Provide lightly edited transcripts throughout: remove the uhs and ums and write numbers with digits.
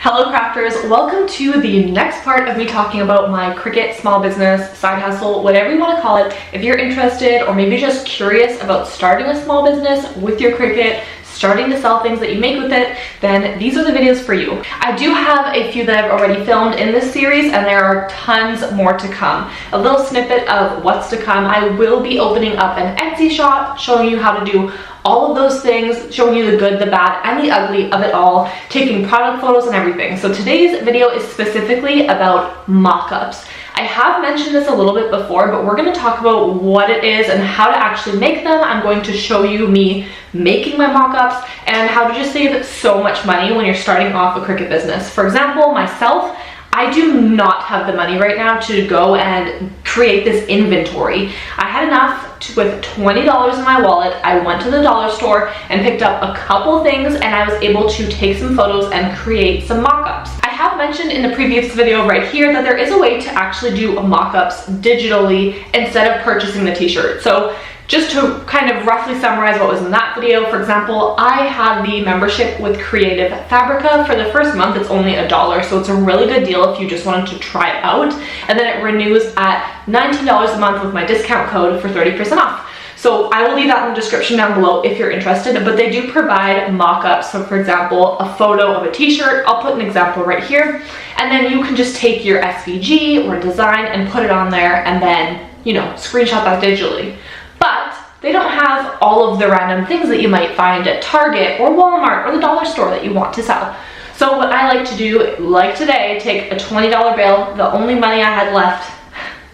Hello crafters, welcome to the next part of me talking about my Cricut small business, side hustle, whatever you want to call it. If you're interested or maybe just curious about starting a small business with your Cricut, starting to sell things that you make with it, then these are the videos for you. I do have a few that I've already filmed in this series and there are tons more to come. A little snippet of what's to come. I will be opening up an Etsy shop, showing you how to do all of those things, showing you the good, the bad, and the ugly of it all, taking product photos and everything. So today's video is specifically about mock-ups. I have mentioned this a little bit before, but we're going to talk about what it is and how to actually make them. I'm going to show you me making my mock-ups and how to just save so much money when you're starting off a Cricut business. For example, myself, I do not have the money right now to go and create this inventory. I had enough with $20 in my wallet. I went to the dollar store and picked up a couple things and I was able to take some photos and create some mock-ups. I have mentioned in the previous video right here that there is a way to actually do mock-ups digitally instead of purchasing the t-shirt. So just to kind of roughly summarize what was in that video, for example, I had the membership with Creative Fabrica. For the first month, it's only $1, so it's a really good deal if you just wanted to try it out. And then it renews at $19 a month with my discount code for 30% off. So I will leave that in the description down below if you're interested, but they do provide mock-ups. So for example, a photo of a t-shirt, I'll put an example right here, and then you can just take your SVG or design and put it on there and then, you know, screenshot that digitally. But they don't have all of the random things that you might find at Target or Walmart or the dollar store that you want to sell. So what I like to do, like today, take a $20 bill, the only money I had left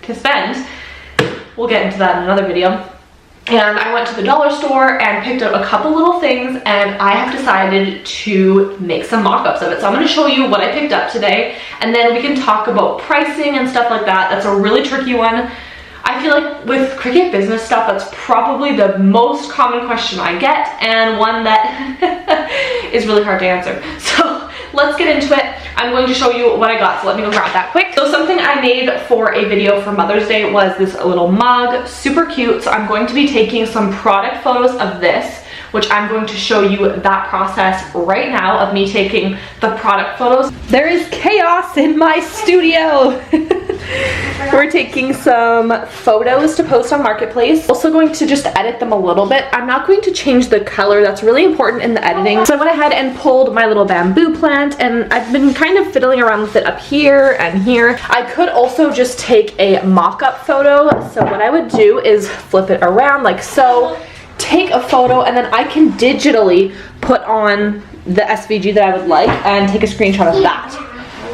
to spend. We'll get into that in another video. And I went to the dollar store and picked up a couple little things and I have decided to make some mock-ups of it. So I'm going to show you what I picked up today and then we can talk about pricing and stuff like that. That's a really tricky one. I feel like with Cricut business stuff, that's probably the most common question I get and one that is really hard to answer. So let's get into it. I'm going to show you what I got, so let me go grab that quick. So something I made for a video for Mother's Day was this little mug, super cute. So I'm going to be taking some product photos of this, which I'm going to show you that process right now of me taking the product photos. There is chaos in my studio. We're taking some photos to post on Marketplace. Also going to just edit them a little bit. I'm not going to change the color. That's really important in the editing. So I went ahead and pulled my little bamboo plant and I've been kind of fiddling around with it up here and here. I could also just take a mock-up photo. So what I would do is flip it around like so, take a photo, and then I can digitally put on the SVG that I would like and take a screenshot of that.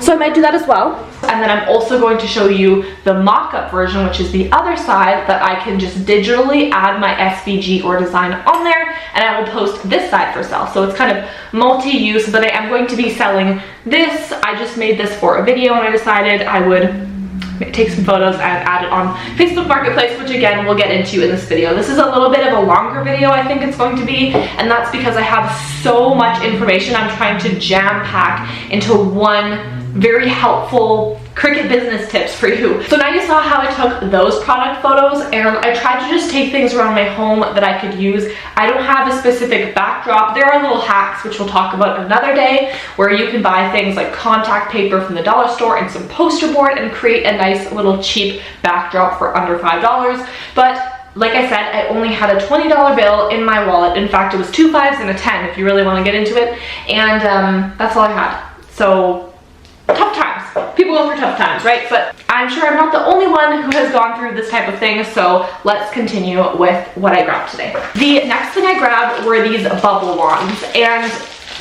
So I might do that as well. And then I'm also going to show you the mock-up version, which is the other side that I can just digitally add my SVG or design on there and I will post this side for sale. So it's kind of multi-use, but I am going to be selling this. I just made this for a video and I decided I would take some photos and add it on Facebook Marketplace, which again we'll get into in this video. This is a little bit of a longer video, I think it's going to be, and that's because I have so much information I'm trying to jam pack into one very helpful Cricut business tips for you. So now you saw how I took those product photos and I tried to just take things around my home that I could use. I don't have a specific backdrop. There are little hacks, which we'll talk about another day, where you can buy things like contact paper from the dollar store and some poster board and create a nice little cheap backdrop for under $5. But like I said, I only had a $20 bill in my wallet. In fact, it was 2 5s and a 10 if you really want to get into it. And that's all I had. So tough times. People go through tough times, right? But I'm sure I'm not the only one who has gone through this type of thing, so let's continue with what I grabbed today. The next thing I grabbed were these bubble wands, and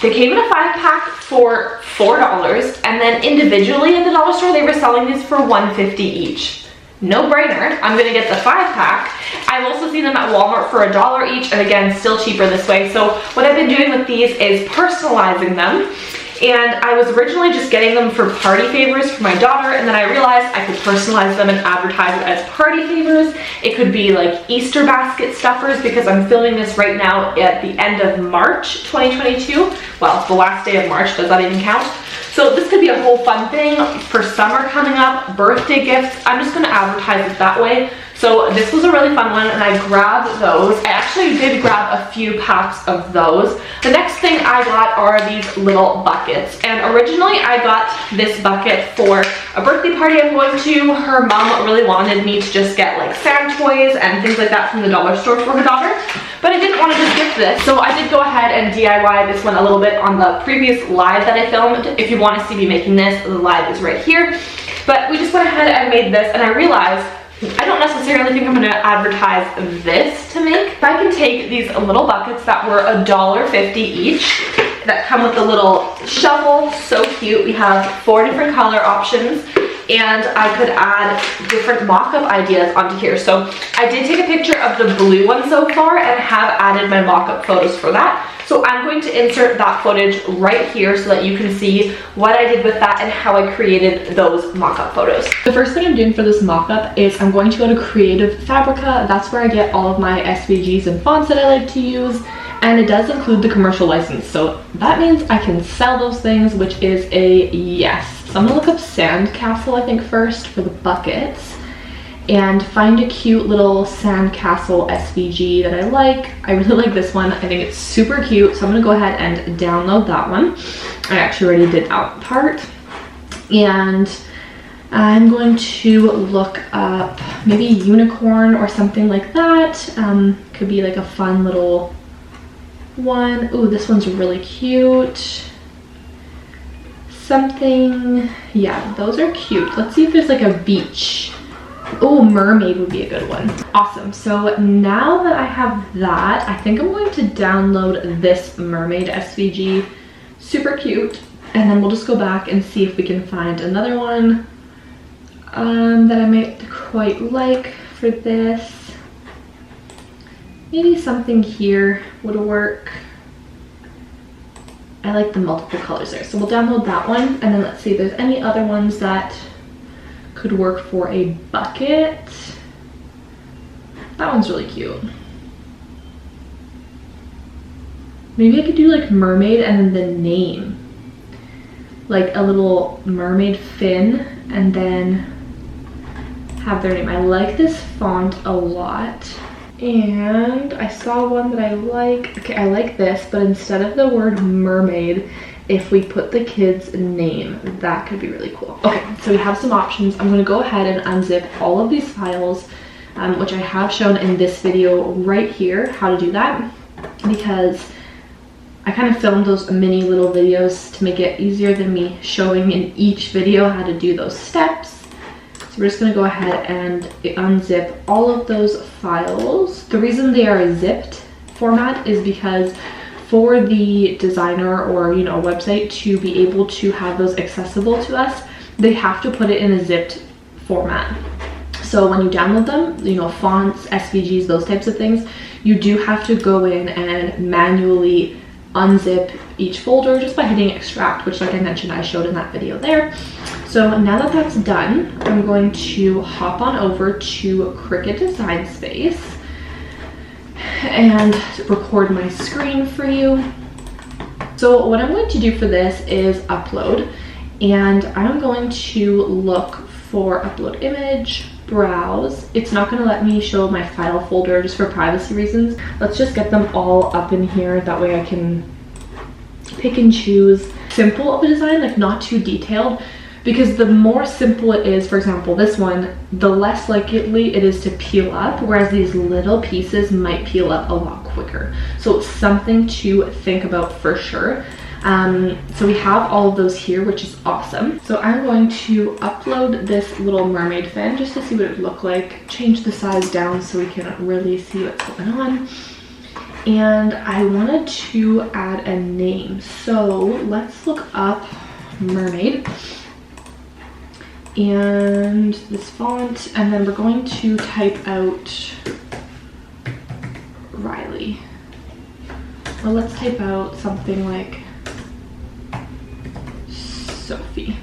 they came in a 5-pack for $4, and then individually at the dollar store they were selling these for $1.50 each. No brainer. I'm gonna get the 5-pack. I've also seen them at Walmart for $1 each, and again, still cheaper this way. So what I've been doing with these is personalizing them. And I was originally just getting them for party favors for my daughter, and then I realized I could personalize them and advertise it as party favors. It could be like Easter basket stuffers, because I'm filming this right now at the end of March 2022. Well, it's the last day of March, does that even count? So this could be a whole fun thing for summer coming up, birthday gifts. I'm just gonna advertise it that way. So this was a really fun one, and I grabbed those. I actually did grab a few packs of those. The next thing I got are these little buckets, and originally I got this bucket for a birthday party I'm going to. Her mom really wanted me to just get like sand toys and things like that from the dollar store for her daughter, but I didn't want to just gift this, so I did go ahead and DIY this one a little bit on the previous live that I filmed. If you want to see me making this, the live is right here. But we just went ahead and made this, and I realized I don't necessarily think I'm going to advertise this to make. If I can take these little buckets that were $1.50 each, that come with a little shovel, so cute. We have 4 different color options, and I could add different mock-up ideas onto here. So I did take a picture of the blue one so far and have added my mock-up photos for that. So I'm going to insert that footage right here so that you can see what I did with that and how I created those mock-up photos. The first thing I'm doing for this mock-up is I'm going to go to Creative Fabrica. That's where I get all of my SVGs and fonts that I like to use. And it does include the commercial license, so that means I can sell those things, which is a yes. So I'm gonna look up sandcastle, I think, first for the buckets, and find a cute little sandcastle SVG that I like. I really like this one. I think it's super cute, so I'm gonna go ahead and download that one. I actually already did that part. And I'm going to look up maybe unicorn or something like that. Could be like a fun little one. Ooh, this one's really cute. Something, yeah, those are cute. Let's see if there's like a beach. Oh, mermaid would be a good one. Awesome. So now that I have that, I think I'm going to download this mermaid SVG. Super cute. And then we'll just go back and see if we can find another one that I might quite like for this. Maybe something here would work. I like the multiple colors there. So we'll download that one, and then let's see if there's any other ones that could work for a bucket. That one's really cute. Maybe I could do like mermaid and then the name. Like a little mermaid fin and then have their name. I like this font a lot. And I saw one that I like. Okay, I like this, but instead of the word mermaid, if we put the kid's name, that could be really cool. Okay, so we have some options. I'm gonna go ahead and unzip all of these files, which I have shown in this video right here, how to do that, because I kind of filmed those mini little videos to make it easier than me showing in each video how to do those steps. So we're just going to go ahead and unzip all of those files. The reason they are a zipped format is because for the designer or, you know, website to be able to have those accessible to us, they have to put it in a zipped format. So when you download them, you know, fonts, SVGs, those types of things, you do have to go in and manually unzip each folder just by hitting extract, which, like I mentioned, I showed in that video there. So now that that's done, I'm going to hop on over to Cricut Design Space and record my screen for you. So what I'm going to do for this is upload, and I'm going to look for upload image, browse. It's not going to let me show my file folder just for privacy reasons. Let's just get them all up in here, that way I can pick and choose. Simple of a design, like not too detailed, because the more simple it is, for example this one, the less likely it is to peel up, whereas these little pieces might peel up a lot quicker. So it's something to think about for sure. So we have all of those here, which is awesome. So I'm going to upload this little mermaid fin just to see what it would look like, change the size down so we can really see what's going on. And I wanted to add a name, so let's look up mermaid and this font, and then we're going to type out Riley, or let's type out something like Sophie.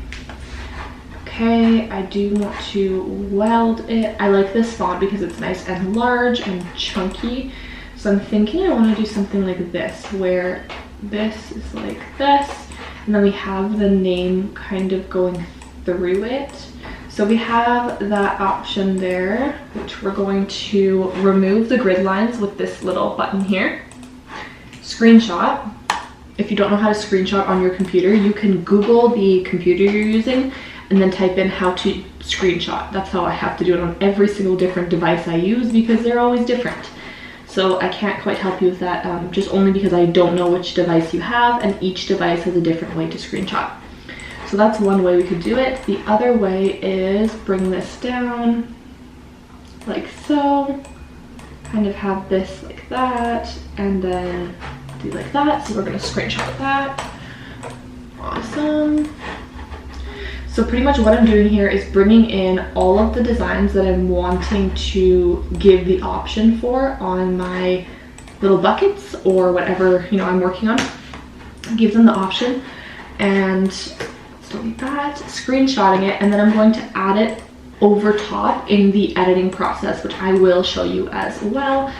Okay, I do want to weld it. I like this font because it's nice and large and chunky. So I'm thinking I want to do something like this, where this is like this, and then we have the name kind of going through it. So we have that option there, which we're going to remove the grid lines with this little button here. Screenshot. If you don't know how to screenshot on your computer, you can Google the computer you're using and then type in how to screenshot. That's how I have to do it on every single different device I use because they're always different. So I can't quite help you with that, just only because I don't know which device you have, and each device has a different way to screenshot. So that's one way we could do it. The other way is bring this down like so, kind of have this like that, and then do like that. So we're gonna screenshot that. Awesome. So pretty much what I'm doing here is bringing in all of the designs that I'm wanting to give the option for on my little buckets or whatever, you know, I'm working on. Give them the option, and let's delete that, screenshotting it, and then I'm going to add it over top in the editing process, which I will show you as well.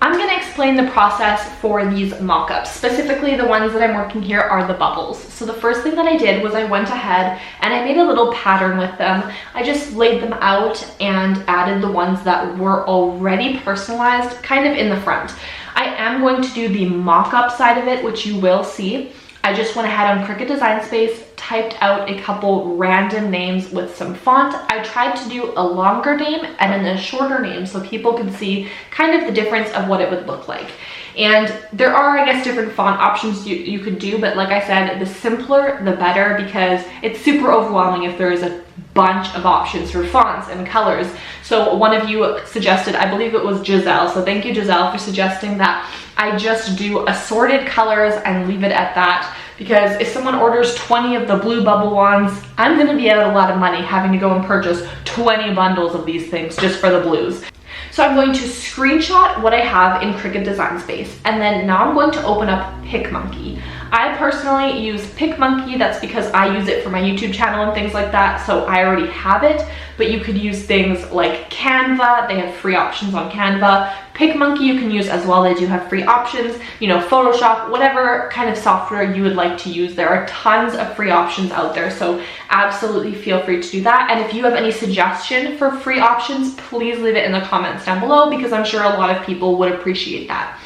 I'm going to explain the process for these mock-ups. Specifically, the ones that I'm working here are the bubbles. So the first thing that I did was I went ahead and I made a little pattern with them. I just laid them out and added the ones that were already personalized kind of in the front. I am going to do the mock-up side of it, which you will see. I just went ahead on Cricut Design Space, typed out a couple random names with some font. I tried to do a longer name and then a shorter name so people could see kind of the difference of what it would look like. And there are, I guess, different font options you could do, but like I said, the simpler the better, because it's super overwhelming if there is a bunch of options for fonts and colors. So one of you suggested, I believe it was Giselle, so thank you Giselle for suggesting that I just do assorted colors and leave it at that, because if someone orders 20 of the blue bubble ones, I'm going to be out a lot of money having to go and purchase 20 bundles of these things just for the blues. So I'm going to screenshot what I have in Cricut Design Space, and then now I'm going to open up PicMonkey. I personally use PicMonkey. That's because I use it for my YouTube channel and things like that, so I already have it, but you could use things like Canva. They have free options on Canva. PicMonkey you can use as well. They do have free options, you know, Photoshop, whatever kind of software you would like to use. There are tons of free options out there, so absolutely feel free to do that. And if you have any suggestion for free options, please leave it in the comments down below, because I'm sure a lot of people would appreciate that.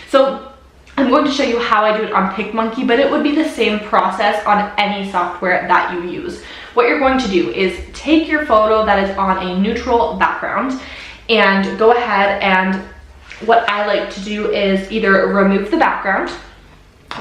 So I'm going to show you how I do it on PicMonkey, but it would be the same process on any software that you use. What you're going to do is take your photo that is on a neutral background and go ahead, and what I like to do is either remove the background,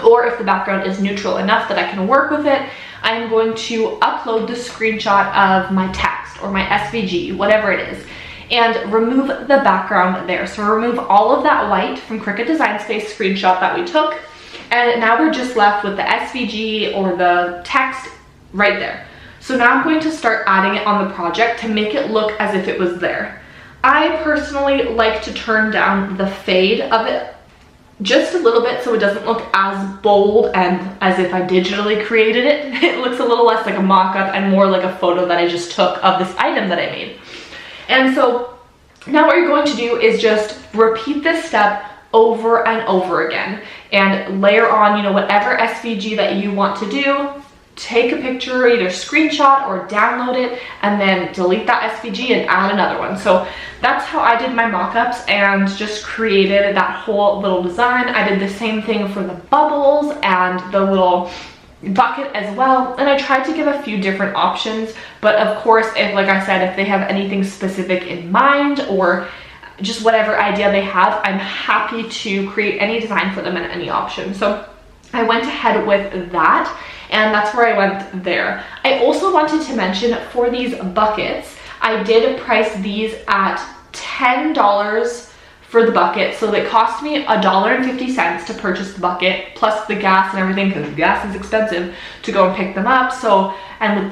or if the background is neutral enough that I can work with it, I'm going to upload the screenshot of my text or my SVG, whatever it is, and remove the background there. So remove all of that white from Cricut Design Space screenshot that we took, and now we're just left with the SVG or the text right there. So now I'm going to start adding it on the project to make it look as if it was there. I personally like to turn down the fade of it just a little bit so it doesn't look as bold and as if I digitally created it. It looks a little less like a mock-up and more like a photo that I just took of this item that I made. And so now what you're going to do is just repeat this step over and over again and layer on, you know, whatever SVG that you want to do. Take a picture, either screenshot or download it, and then delete that SVG and add another one. So that's how I did my mock-ups and just created that whole little design. I did the same thing for the bubbles and the little bucket as well, and I tried to give a few different options, but of course, if, like I said, if they have anything specific in mind or just whatever idea they have, I'm happy to create any design for them and any option. So I went ahead with that, and that's where I went there. I also wanted to mention for these buckets, I did price these at $10 for the bucket, so they cost me $1.50 to purchase the bucket, plus the gas and everything, because gas is expensive to go and pick them up. So, and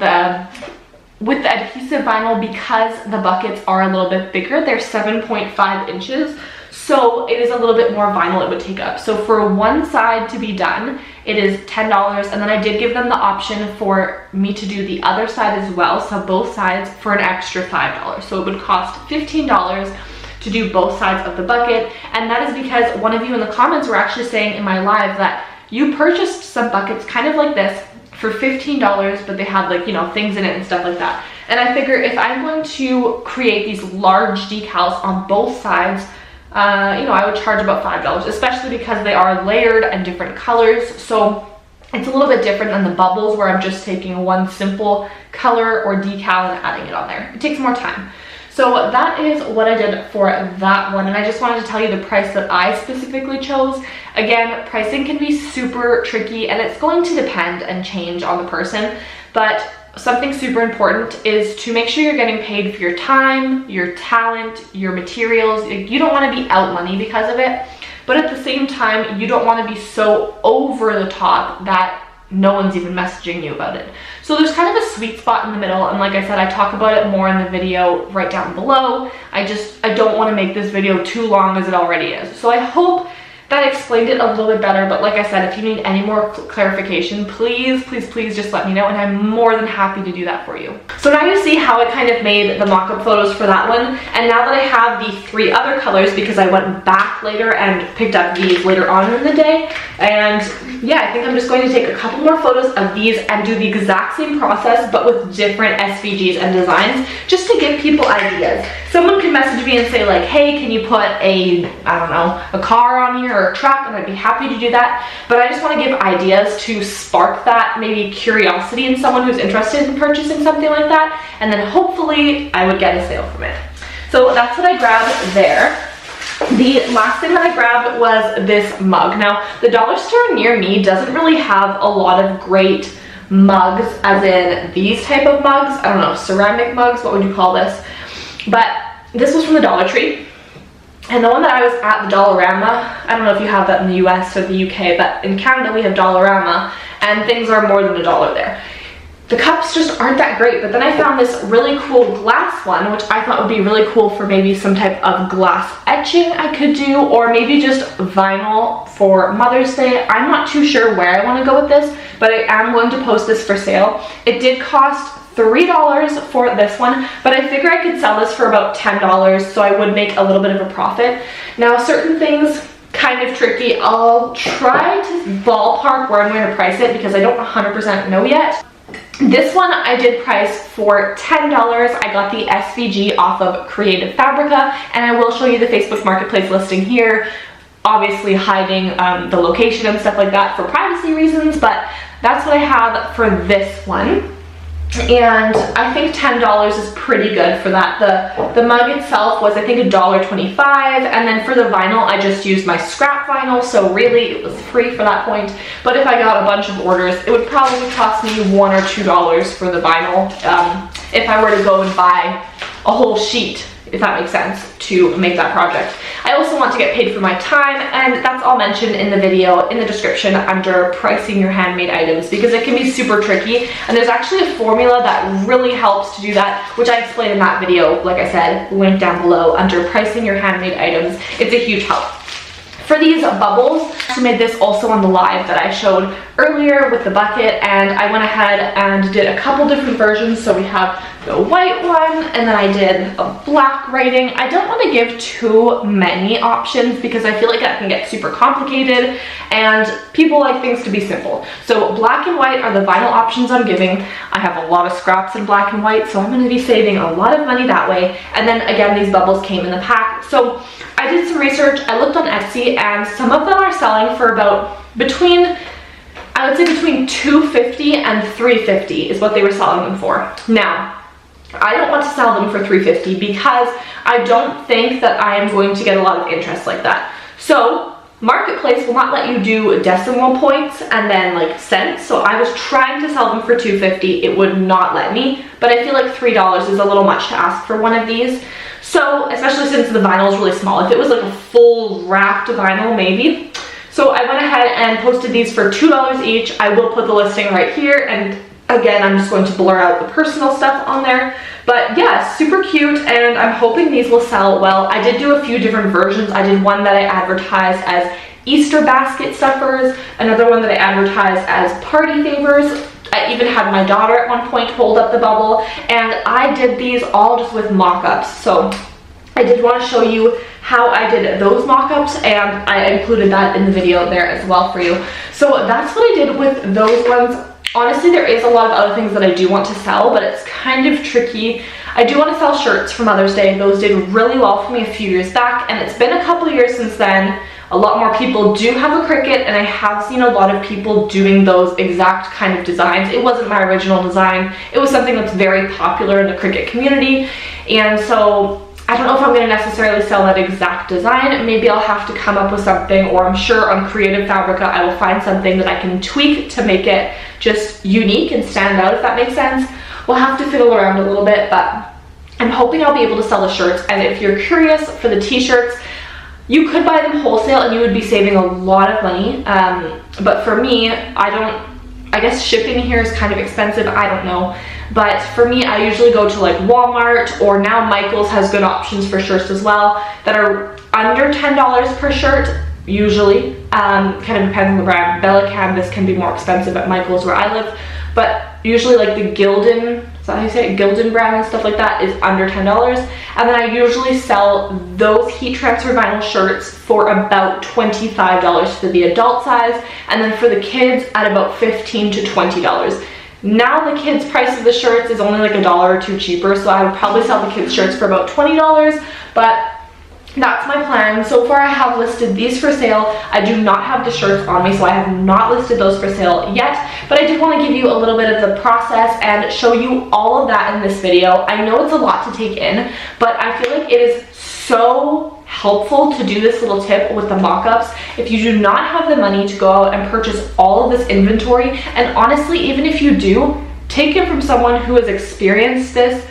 with the adhesive vinyl, because the buckets are a little bit bigger, they're 7.5 inches, so it is a little bit more vinyl it would take up. So for one side to be done, it is $10, and then I did give them the option for me to do the other side as well, so both sides for an extra $5. So it would cost $15 to do both sides of the bucket. And that is because one of you in the comments were actually saying in my live that you purchased some buckets kind of like this for $15, but they had, like, you know, things in it and stuff like that. And I figure if I'm going to create these large decals on both sides, you know, I would charge about $5, especially because they are layered and different colors. So it's a little bit different than the bubbles where I'm just taking one simple color or decal and adding it on there. It takes more time. So that is what I did for that one, and I just wanted to tell you the price that I specifically chose. Again, pricing can be super tricky and it's going to depend and change on the person, but something super important is to make sure you're getting paid for your time, your talent, your materials. You don't want to be out money because of it, but at the same time, you don't want to be so over the top that no one's even messaging you about it. So there's kind of a sweet spot in the middle, and like I said, I talk about it more in the video right down below. I don't want to make this video too long as it already is. So I hope that explained it a little bit better, but like I said, if you need any more clarification, please just let me know, and I'm more than happy to do that for you. So now you see how I kind of made the mock-up photos for that one, and now that I have the 3 other colors, because I went back later and picked up these later on in the day, and yeah, I think I'm just going to take a couple more photos of these and do the exact same process, but with different SVGs and designs, just to give people ideas. Someone could message me and say like, hey, can you put a, I don't know, a car on here or a truck, and I'd be happy to do that. But I just want to give ideas to spark that maybe curiosity in someone who's interested in purchasing something like that, and then hopefully I would get a sale from it. So that's what I grabbed there. The last thing that I grabbed was this mug. Now, the dollar store near me doesn't really have a lot of great mugs, as in these type of mugs. I don't know, ceramic mugs, what would you call this? But this was from the Dollar Tree. And the one that I was at the Dollarama, I don't know if you have that in the US or the UK, but in Canada we have Dollarama, and things are more than $1 there. The cups just aren't that great, but then I found this really cool glass one, which I thought would be really cool for maybe some type of glass etching I could do, or maybe just vinyl for Mother's Day. I'm not too sure where I want to go with this, but I am going to post this for sale. It did cost $3 for this one, but I figure I could sell this for about $10, so I would make a little bit of a profit. Now, certain things, kind of tricky. I'll try to ballpark where I'm going to price it because I don't 100% know yet. This one I did price for $10. I got the SVG off of Creative Fabrica, and I will show you the Facebook Marketplace listing here, obviously hiding the location and stuff like that for privacy reasons, but that's what I have for this one. And I think $10 is pretty good for that. The mug itself was, I think, $1.25, and then for the vinyl I just used my scrap vinyl, so really it was free for that point. But if I got a bunch of orders, it would probably cost me $1 or $2 for the vinyl if I were to go and buy a whole sheet, if that makes sense, to make that project. I also want to get paid for my time, and that's all mentioned in the video in the description under pricing your handmade items, because it can be super tricky, and there's actually a formula that really helps to do that, which I explained in that video, like I said, link down below under pricing your handmade items. It's a huge help. For these bubbles, I made this also on the live that I showed earlier with the bucket, and I went ahead and did a couple different versions. So we have the white one, and then I did a black writing. I don't want to give too many options because I feel like that can get super complicated, and people like things to be simple. So black and white are the vinyl options I'm giving. I have a lot of scraps in black and white, so I'm going to be saving a lot of money that way. And then again, these bubbles came in the pack. So I did some research, I looked on Etsy, and some of them are selling for about I would say between $250 and $350 is what they were selling them for. Now, I don't want to sell them for $350 because I don't think that I am going to get a lot of interest like that. So Marketplace will not let you do decimal points and then like cents, so I was trying to sell them for $250. It would not let me, but I feel like $3 is a little much to ask for one of these. So, especially since the vinyl is really small. If it was like a full wrapped vinyl, maybe. So I went ahead and posted these for $2 each. I will put the listing right here, and again, I'm just going to blur out the personal stuff on there. But yeah, super cute, and I'm hoping these will sell well. I did do a few different versions. I did one that I advertised as Easter basket stuffers, another one that I advertised as party favors. I even had my daughter at one point hold up the bubble, and I did these all just with mock-ups. So I did want to show you how I did those mock-ups, and I included that in the video there as well for you. So that's what I did with those ones. honestly, there is a lot of other things that I do want to sell, but it's kind of tricky. I do want to sell shirts for Mother's Day. Those did really well for me a few years back, and it's been a couple years since then. A lot more people do have a Cricut, and I have seen a lot of people doing those exact kind of designs. It wasn't my original design. It was something that's very popular in the Cricut community, and so I don't know if I'm going to necessarily sell that exact design. Maybe I'll have to come up with something, or I'm sure on Creative Fabrica I will find something that I can tweak to make it just unique and stand out, if that makes sense. We'll have to fiddle around a little bit, but I'm hoping I'll be able to sell the shirts. And if you're curious for the t-shirts, you could buy them wholesale and you would be saving a lot of money. But for me, I guess shipping here is kind of expensive, I don't know. But for me, I usually go to like Walmart, or now Michael's has good options for shirts as well that are under $10 per shirt, usually. Kind of depends on the brand. Bella Canvas can be more expensive at Michael's where I live, but usually like the Gildan, is that how you say it? Gildan brand and stuff like that is under $10. And then I usually sell those heat transfer vinyl shirts for about $25 for the adult size, and then for the kids at about $15 to $20. Now the kids' price of the shirts is only like $1 or $2 cheaper, so I would probably sell the kids' shirts for about $20, but that's my plan. So far I have listed these for sale. I do not have the shirts on me, so I have not listed those for sale yet, but I did want to give you a little bit of the process and show you all of that in this video. I know it's a lot to take in, but I feel like it is so helpful to do this little tip with the mock-ups. If you do not have the money to go out and purchase all of this inventory, and honestly, even if you do, take it from someone who has experienced this.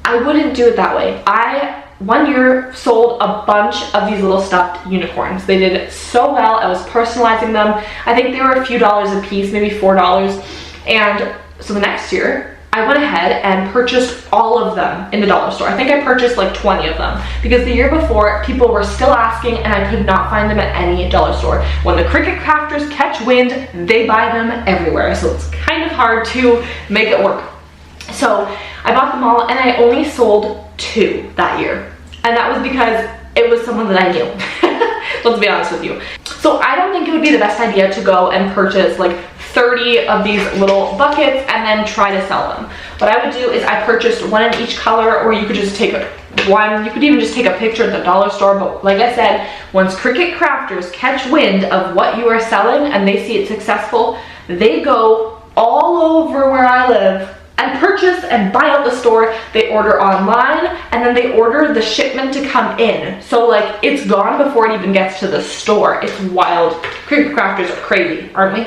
I wouldn't do it that way. I one year sold a bunch of these little stuffed unicorns. They did so well. I was personalizing them. I think they were a few dollars a piece, maybe $4. And so the next year I went ahead and purchased all of them in the dollar store. I think I purchased like 20 of them because the year before people were still asking and I could not find them at any dollar store. When the Cricut crafters catch wind, they buy them everywhere. So it's kind of hard to make it work. So I bought them all, and I only sold 2 that year. And that was because it was someone that I knew. Let's be honest with you. So I don't think it would be the best idea to go and purchase like 30 of these little buckets and then try to sell them. What I would do is I purchased 1 in each color, or you could just take one. You could even just take a picture at the dollar store. But like I said, once Cricut crafters catch wind of what you are selling and they see it successful, they go all over where I live and purchase and buy out the store. They order online, and then they order the shipment to come in. So like it's gone before it even gets to the store. It's wild. Cricut crafters are crazy, aren't we?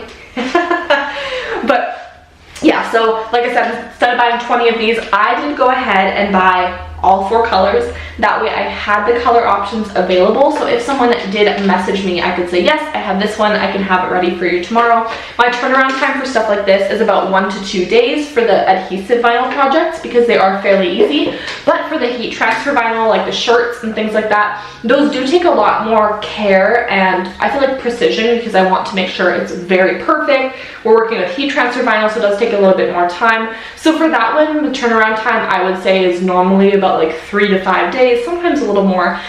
But yeah, so like I said, instead of buying 20 of these, I did go ahead and buy all 4 colors. That way I had the color options available. So if someone did message me, I could say, yes, I have this one. I can have it ready for you tomorrow. My turnaround time for stuff like this is about 1 to 2 days for the adhesive vinyl projects because they are fairly easy. But for the heat transfer vinyl, like the shirts and things like that, those do take a lot more care and I feel like precision because I want to make sure it's very perfect. We're working with heat transfer vinyl, so it does take a little bit more time. So for that one, the turnaround time I would say is normally about like 3 to 5 days, sometimes a little more.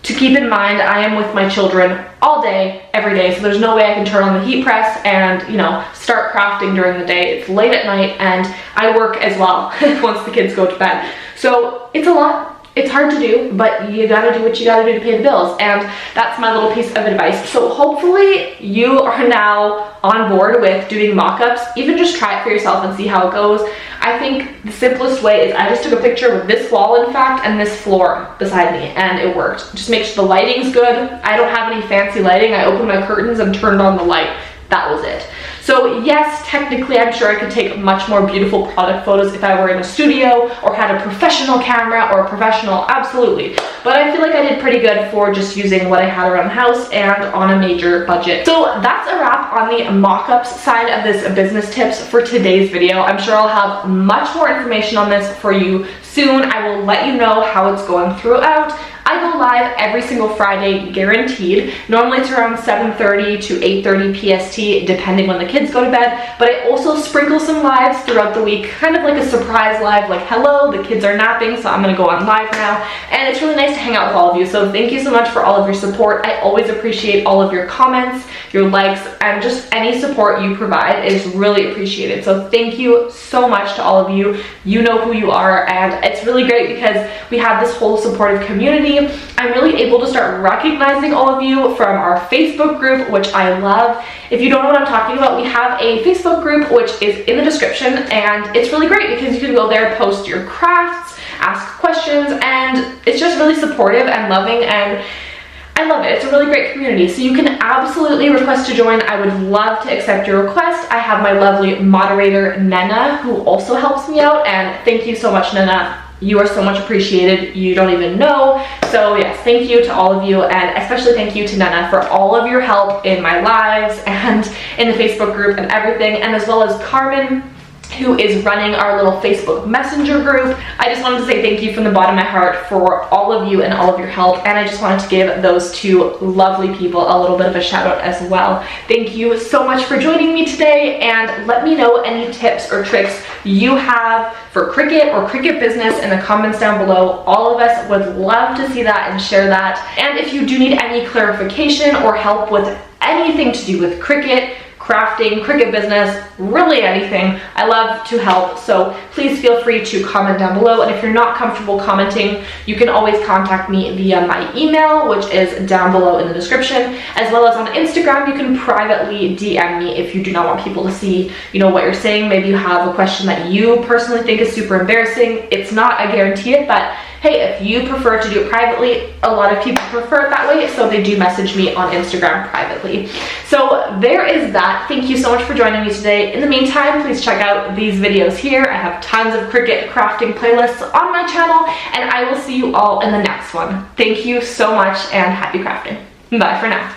To keep in mind, I am with my children all day, every day, so there's no way I can turn on the heat press and, you know, start crafting during the day. It's late at night and I work as well once the kids go to bed. So it's a lot. It's hard to do, but you gotta do what you gotta do to pay the bills, and that's my little piece of advice. So hopefully you are now on board with doing mock-ups. Even just try it for yourself and see how it goes. I think the simplest way is I just took a picture with this wall, in fact, and this floor beside me, and it worked. Just make sure the lighting's good. I don't have any fancy lighting. I opened my curtains and turned on the light. That was it. So yes, technically I'm sure I could take much more beautiful product photos if I were in a studio or had a professional camera or a professional, absolutely. But I feel like I did pretty good for just using what I had around the house and on a major budget. So that's a wrap on the mock-ups side of this business tips for today's video. I'm sure I'll have much more information on this for you soon. I will let you know how it's going throughout. I go live every single Friday, guaranteed. Normally it's around 7:30 to 8:30 PST, depending when the kids go to bed, but I also sprinkle some lives throughout the week, kind of like a surprise live, like, hello, the kids are napping, so I'm gonna go on live now, and it's really nice to hang out with all of you. So thank you so much for all of your support. I always appreciate all of your comments, your likes, and just any support you provide is really appreciated. So thank you so much to all of you. You know who you are, and it's really great because we have this whole supportive community. I'm really able to start recognizing all of you from our Facebook group, which I love. If you don't know what I'm talking about, we have a Facebook group which is in the description, and it's really great because you can go there, post your crafts, ask questions, and it's just really supportive and loving, and I love it. It's a really great community. So you can absolutely request to join. I would love to accept your request. I have my lovely moderator, Nena, who also helps me out, and thank you so much, Nena. You are so much appreciated. You don't even know. So yes, thank you to all of you, and especially thank you to Nena for all of your help in my lives and in the Facebook group and everything, and as well as Carmen, who is running our little Facebook Messenger group. I just wanted to say thank you from the bottom of my heart for all of you and all of your help, and I just wanted to give those two lovely people a little bit of a shout out as well. Thank you so much for joining me today, and let me know any tips or tricks you have for Cricut or Cricut Business in the comments down below. All of us would love to see that and share that. And if you do need any clarification or help with anything to do with Cricut, crafting, Cricut Business, really anything, I love to help. So please feel free to comment down below. And if you're not comfortable commenting, you can always contact me via my email, which is down below in the description, as well as on Instagram. You can privately DM me if you do not want people to see, what you're saying. Maybe you have a question that you personally think is super embarrassing. It's not, I guarantee it, but hey, if you prefer to do it privately, a lot of people prefer it that way, so they do message me on Instagram privately. So there is that. Thank you so much for joining me today. In the meantime, please check out these videos here. I have tons of Cricut crafting playlists on my channel, and I will see you all in the next one. Thank you so much, and happy crafting. Bye for now.